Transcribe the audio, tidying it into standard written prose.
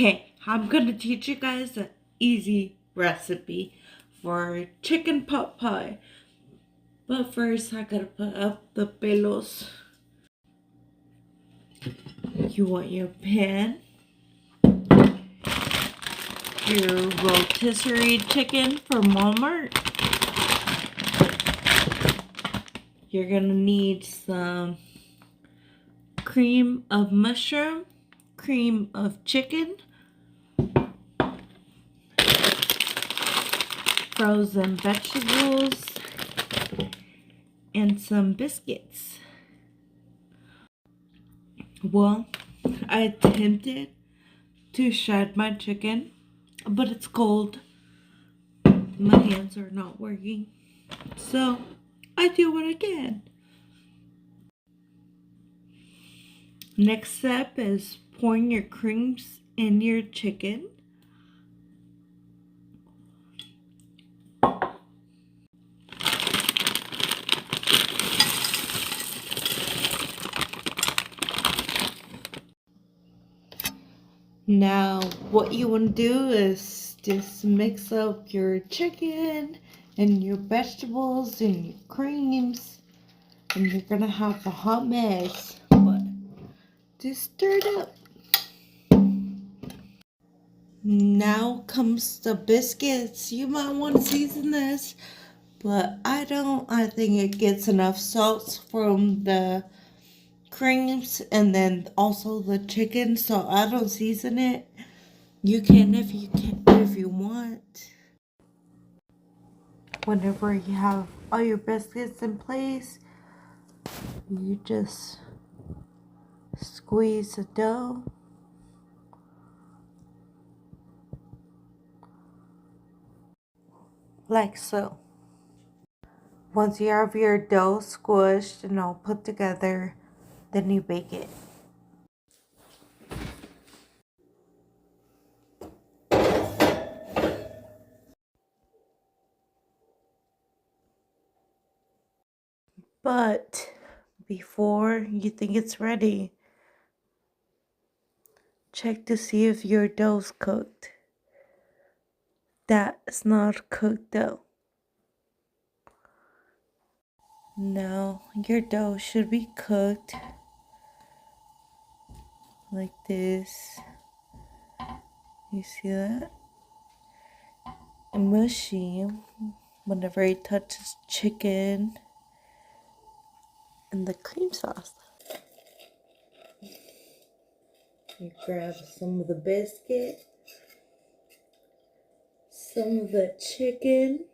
Okay, I'm gonna teach you guys an easy recipe for chicken pot pie. But first, I gotta put up the pelos. You want your pan, your rotisserie chicken from Walmart. You're gonna need some cream of mushroom, cream of chicken, frozen vegetables, and some biscuits. Well, I attempted to shred my chicken, but it's cold. My hands are not working, so I do what I can. Next step is pouring your creams in your chicken. Now, what you want to do is just mix up your chicken and your vegetables and your creams, and you're gonna have a hot mess, but just stir it up. Now comes the biscuits. You might want to season this, but I don't. I think it gets enough salt from the creams and then also the chicken, so I don't season it. You can if you want. Whenever you have all your biscuits in place, you just squeeze the dough. Like so. Once you have your dough squished and all put together, then you bake it. But before you think it's ready, check to see if your dough's cooked. That's not cooked dough. Now your dough should be cooked like this. You see that? And mushy whenever it touches chicken and the cream sauce. You grab some of the biscuit, some of the chicken,